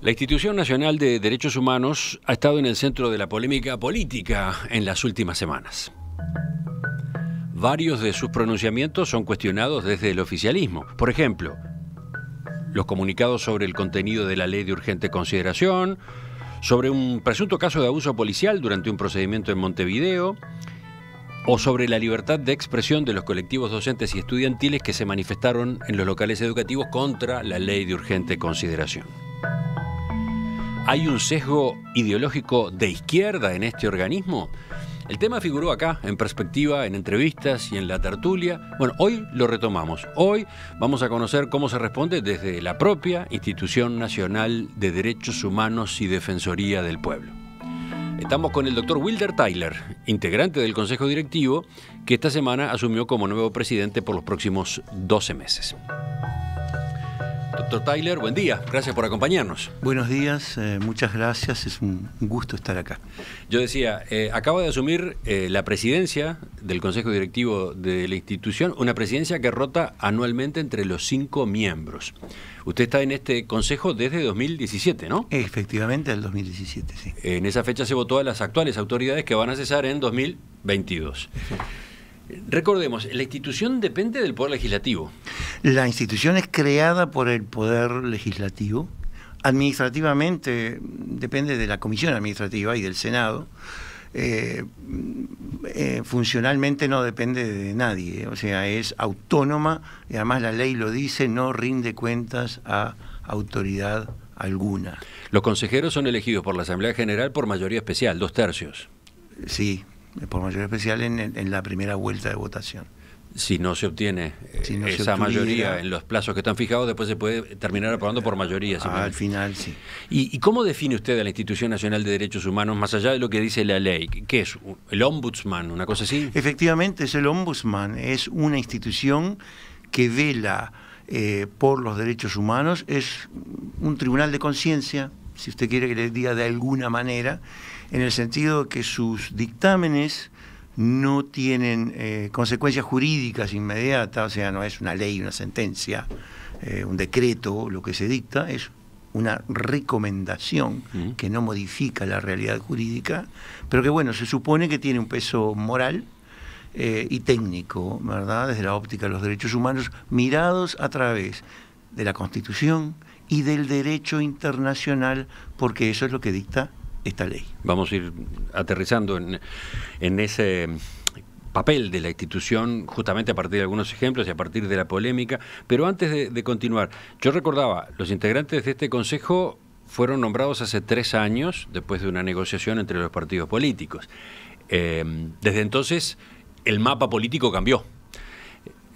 La Institución Nacional de Derechos Humanos ha estado en el centro de la polémica política en las últimas semanas. Varios de sus pronunciamientos son cuestionados desde el oficialismo. Por ejemplo, los comunicados sobre el contenido de la ley de urgente consideración, sobre un presunto caso de abuso policial durante un procedimiento en Montevideo, o sobre la libertad de expresión de los colectivos docentes y estudiantiles que se manifestaron en los locales educativos contra la ley de urgente consideración. ¿Hay un sesgo ideológico de izquierda en este organismo? El tema figuró acá, en Perspectiva, en entrevistas y en la tertulia. Bueno, hoy lo retomamos. Hoy vamos a conocer cómo se responde desde la propia Institución Nacional de Derechos Humanos y Defensoría del Pueblo. Estamos con el doctor Wilder Tyler, integrante del Consejo Directivo, que esta semana asumió como nuevo presidente por los próximos 12 meses. Doctor Tyler, buen día. Gracias por acompañarnos. Buenos días, muchas gracias. Es un gusto estar acá. Yo decía, acaba de asumir la presidencia del Consejo Directivo de la institución, una presidencia que rota anualmente entre los 5 miembros. Usted está en este consejo desde 2017, ¿no? Efectivamente, el 2017, sí. En esa fecha se votó a las actuales autoridades que van a cesar en 2022. Recordemos, la institución depende del Poder Legislativo. La institución es creada por el Poder Legislativo. Administrativamente depende de la Comisión Administrativa y del Senado. Funcionalmente no depende de nadie, o sea, es autónoma y además la ley lo dice, no rinde cuentas a autoridad alguna. Los consejeros son elegidos por la Asamblea General por mayoría especial, 2/3. Sí, por mayoría especial en la primera vuelta de votación. Si no se obtiene esa mayoría en los plazos que están fijados, después se puede terminar aprobando por mayoría. Al final, sí. ¿Y cómo define usted a la Institución Nacional de Derechos Humanos, más allá de lo que dice la ley? ¿Qué es? ¿El ombudsman? ¿Una cosa así? Efectivamente, es el ombudsman. Es una institución que vela por los derechos humanos. Es un tribunal de conciencia, si usted quiere que le diga de alguna manera, en el sentido que sus dictámenes no tienen consecuencias jurídicas inmediatas, o sea, no es una ley, una sentencia, un decreto, lo que se dicta, es una recomendación que no modifica la realidad jurídica, pero que, bueno, se supone que tiene un peso moral y técnico, ¿verdad?, desde la óptica de los derechos humanos, mirados a través de la Constitución y del derecho internacional, porque eso es lo que dicta esta ley. Vamos a ir aterrizando en ese papel de la institución, justamente a partir de algunos ejemplos y a partir de la polémica. Pero antes de continuar, yo recordaba, los integrantes de este consejo fueron nombrados hace 3 años, después de una negociación entre los partidos políticos. Desde entonces, el mapa político cambió,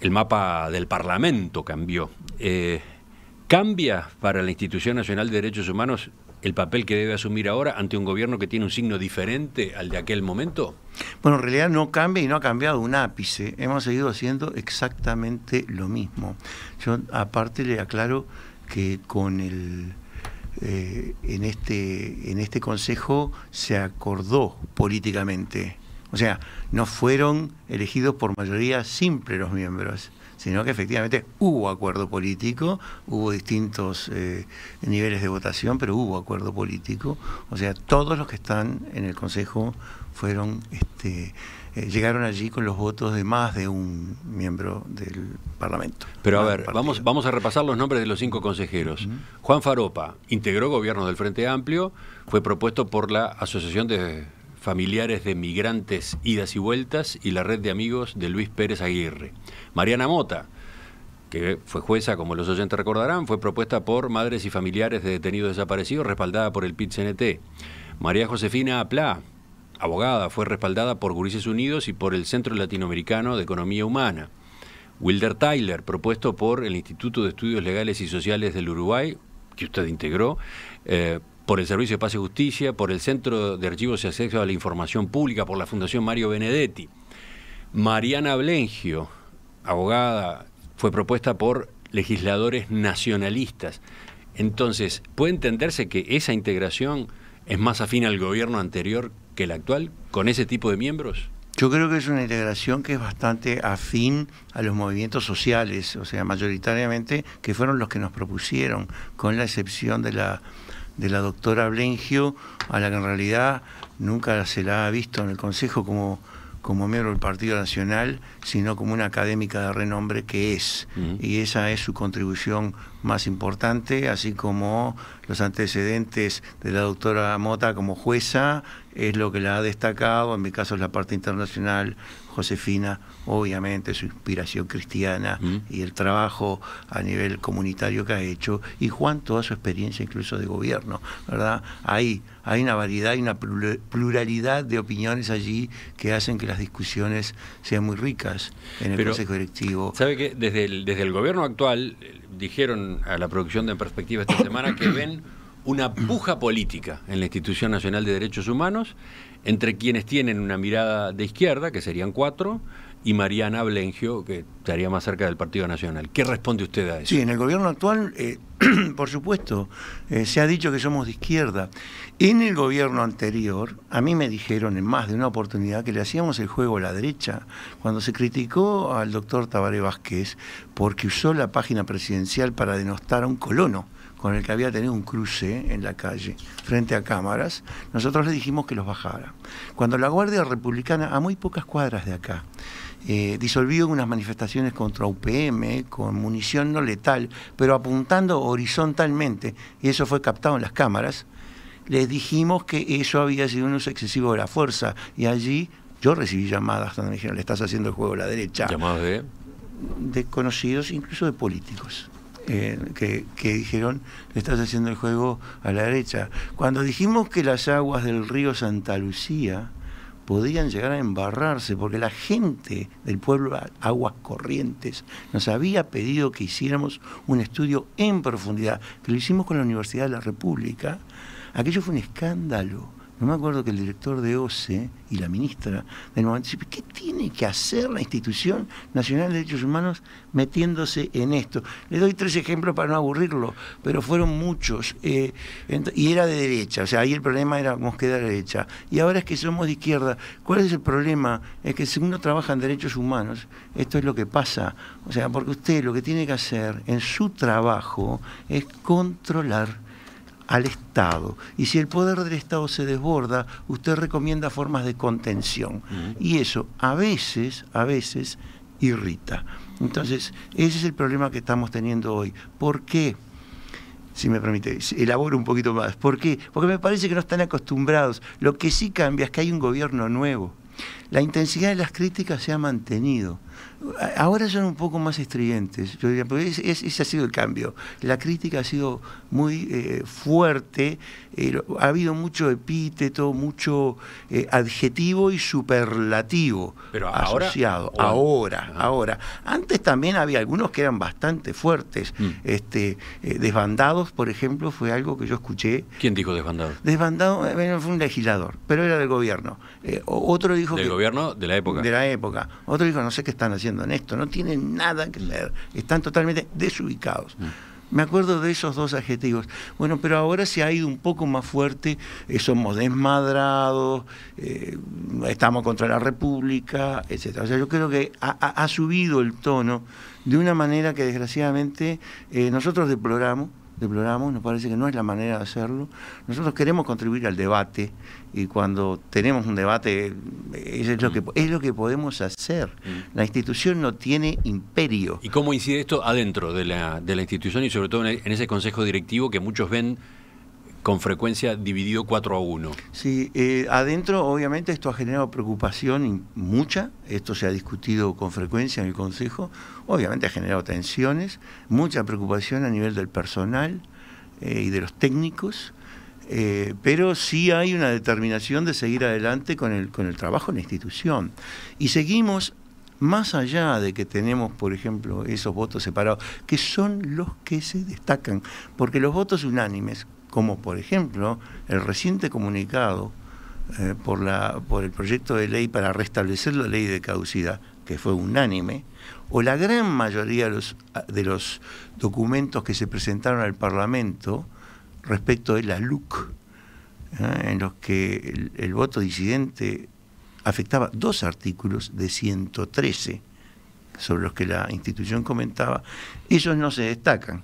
el mapa del Parlamento cambió. ¿Cambia para la Institución Nacional de Derechos Humanos el papel que debe asumir ahora ante un gobierno que tiene un signo diferente al de aquel momento? Bueno, en realidad no cambia y no ha cambiado un ápice. Hemos seguido haciendo exactamente lo mismo. Yo aparte le aclaro que con en este consejo se acordó políticamente. O sea, no fueron elegidos por mayoría simple los miembros, sino que efectivamente hubo acuerdo político, hubo distintos niveles de votación, pero hubo acuerdo político. O sea, todos los que están en el Consejo fueron, llegaron allí con los votos de más de un miembro del Parlamento. Pero a ver, vamos a repasar los nombres de los 5 consejeros. Juan Faropa integró gobiernos del Frente Amplio, fue propuesto por la Asociación de Familiares de Migrantes Idas y Vueltas y la Red de Amigos de Luis Pérez Aguirre. Mariana Mota, que fue jueza, como los oyentes recordarán, fue propuesta por Madres y Familiares de Detenidos Desaparecidos, respaldada por el PIT-CNT. María Josefina Aplá, abogada, fue respaldada por Gurises Unidos y por el Centro Latinoamericano de Economía Humana. Wilder Tyler, propuesto por el Instituto de Estudios Legales y Sociales del Uruguay, que usted integró, por el Servicio de Paz y Justicia, por el Centro de Archivos y Acceso a la Información Pública, por la Fundación Mario Benedetti. Mariana Blengio, abogada, fue propuesta por legisladores nacionalistas. Entonces, ¿puede entenderse que esa integración es más afín al gobierno anterior que el actual, con ese tipo de miembros? Yo creo que es una integración que es bastante afín a los movimientos sociales, o sea, mayoritariamente, que fueron los que nos propusieron, con la excepción de de la doctora Blengio, a la que en realidad nunca se la ha visto en el Consejo como miembro del Partido Nacional, sino como una académica de renombre que es. Y esa es su contribución más importante, así como los antecedentes de la doctora Mota como jueza, es lo que la ha destacado, en mi caso es la parte internacional, Josefina, obviamente su inspiración cristiana y el trabajo a nivel comunitario que ha hecho, y Juan toda su experiencia incluso de gobierno, ¿verdad? Hay una variedad y una pluralidad de opiniones allí que hacen que las discusiones sean muy ricas en el Consejo Directivo. ¿Sabe que desde el gobierno actual dijeron a la producción de En Perspectiva esta semana que ven una puja política en la Institución Nacional de Derechos Humanos entre quienes tienen una mirada de izquierda, que serían 4, y Mariana Blengio, que estaría más cerca del Partido Nacional? ¿Qué responde usted a eso? Sí, en el gobierno actual, por supuesto, se ha dicho que somos de izquierda. En el gobierno anterior, a mí me dijeron en más de una oportunidad que le hacíamos el juego a la derecha. Cuando se criticó al doctor Tabaré Vázquez porque usó la página presidencial para denostar a un colono con el que había tenido un cruce en la calle, frente a cámaras, nosotros le dijimos que los bajara. Cuando la Guardia Republicana, a muy pocas cuadras de acá, disolvió unas manifestaciones contra UPM, con munición no letal, pero apuntando horizontalmente, y eso fue captado en las cámaras, les dijimos que eso había sido un uso excesivo de la fuerza, y allí yo recibí llamadas donde me dijeron, le estás haciendo el juego a la derecha. ¿Llamadas de? De conocidos, incluso de políticos. Que dijeron, le estás haciendo el juego a la derecha. Cuando dijimos que las aguas del río Santa Lucía podían llegar a embarrarse, porque la gente del pueblo Aguas Corrientes nos había pedido que hiciéramos un estudio en profundidad, que lo hicimos con la Universidad de la República, aquello fue un escándalo. No me acuerdo que el director de OCE y la ministra del momento dice, ¿qué tiene que hacer la Institución Nacional de Derechos Humanos metiéndose en esto? Le doy 3 ejemplos para no aburrirlo, pero fueron muchos. Y era de derecha, o sea, ahí el problema era Mosqueda de derecha. Y ahora es que somos de izquierda. ¿Cuál es el problema? Es que si uno trabaja en derechos humanos, esto es lo que pasa. O sea, porque usted lo que tiene que hacer en su trabajo es controlar al Estado. Y si el poder del Estado se desborda, usted recomienda formas de contención. Y eso a veces irrita. Entonces, ese es el problema que estamos teniendo hoy. ¿Por qué? Si me permite, elaboro un poquito más. ¿Por qué? Porque me parece que no están acostumbrados. Lo que sí cambia es que hay un gobierno nuevo. La intensidad de las críticas se ha mantenido. Ahora son un poco más estridentes, yo diría, porque ese ha sido el cambio. La crítica ha sido muy fuerte, ha habido mucho epíteto, mucho adjetivo y superlativo. Pero asociado. Ahora. Antes también había algunos que eran bastante fuertes. Desbandados, por ejemplo, fue algo que yo escuché. ¿Quién dijo desbandados? Desbandado, fue un legislador, pero era del gobierno. Otro dijo ¿Del gobierno de la época? De la época. Otro dijo, no sé qué están haciendo en esto, no tienen nada que ver, están totalmente desubicados. Me acuerdo de esos 2 adjetivos. Bueno, pero ahora se ha ido un poco más fuerte, somos desmadrados, estamos contra la República, etc. O sea, yo creo que ha subido el tono de una manera que desgraciadamente nosotros deploramos, nos parece que no es la manera de hacerlo. Nosotros queremos contribuir al debate y cuando tenemos un debate es lo que podemos hacer. La institución no tiene imperio. ¿Y cómo incide esto adentro de la institución y sobre todo en ese consejo directivo que muchos ven con frecuencia dividido 4-1? Sí, adentro obviamente esto ha generado preocupación mucha, esto se ha discutido con frecuencia en el Consejo, obviamente ha generado tensiones, mucha preocupación a nivel del personal y de los técnicos, pero sí hay una determinación de seguir adelante con el trabajo en la institución. Y seguimos más allá de que tenemos, por ejemplo, esos votos separados, que son los que se destacan, porque los votos unánimes, como por ejemplo el reciente comunicado por el proyecto de ley para restablecer la ley de caducidad, que fue unánime, o la gran mayoría de los documentos que se presentaron al Parlamento respecto de la LUC, en los que el voto disidente afectaba 2 artículos de 113 sobre los que la institución comentaba, ellos no se destacan.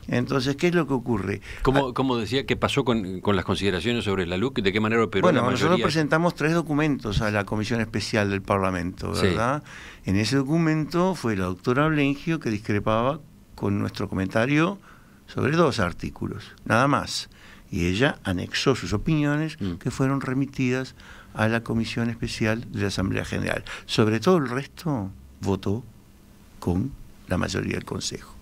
Entonces, ¿qué es lo que ocurre? ¿Cómo decía? ¿Qué pasó con las consideraciones sobre la LUC? ¿De qué manera operó la mayoría? Nosotros presentamos 3 documentos a la Comisión Especial del Parlamento, ¿verdad? Sí. En ese documento fue la doctora Blengio que discrepaba con nuestro comentario sobre 2 artículos, nada más. Y ella anexó sus opiniones que fueron remitidas a la Comisión Especial de la Asamblea General. Sobre todo el resto votó con la mayoría del Consejo.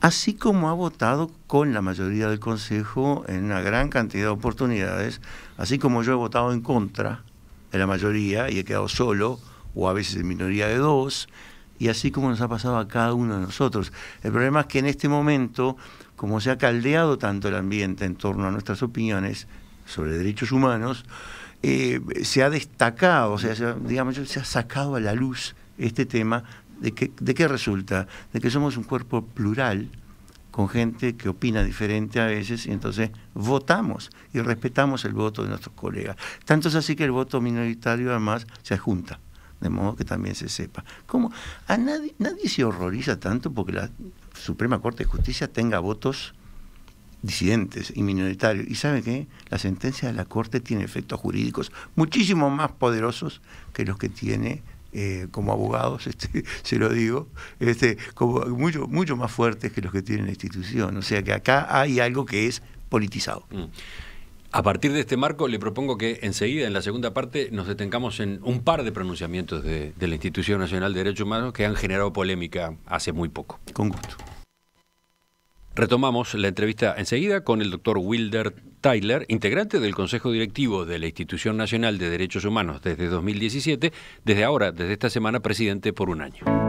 Así como ha votado con la mayoría del Consejo en una gran cantidad de oportunidades, así como yo he votado en contra de la mayoría y he quedado solo, o a veces en minoría de 2, y así como nos ha pasado a cada uno de nosotros. El problema es que en este momento, como se ha caldeado tanto el ambiente en torno a nuestras opiniones sobre derechos humanos, se ha destacado, o sea, se ha sacado a la luz este tema. ¿De qué resulta? De que somos un cuerpo plural, con gente que opina diferente a veces, y entonces votamos y respetamos el voto de nuestros colegas. Tanto es así que el voto minoritario además se adjunta, de modo que también se sepa. ¿Cómo? Nadie se horroriza tanto porque la Suprema Corte de Justicia tenga votos disidentes y minoritarios. ¿Y sabe qué? La sentencia de la Corte tiene efectos jurídicos muchísimo más poderosos que los que tiene como abogados, se lo digo, como mucho más fuertes que los que tiene la institución. O sea que acá hay algo que es politizado. A partir de este marco, le propongo que enseguida, en la segunda parte, nos detengamos en un par de pronunciamientos de la Institución Nacional de Derechos Humanos que han generado polémica hace muy poco. Con gusto. Retomamos la entrevista enseguida con el doctor Wilder Tyler, integrante del Consejo Directivo de la Institución Nacional de Derechos Humanos desde 2017, desde esta semana presidente por un año.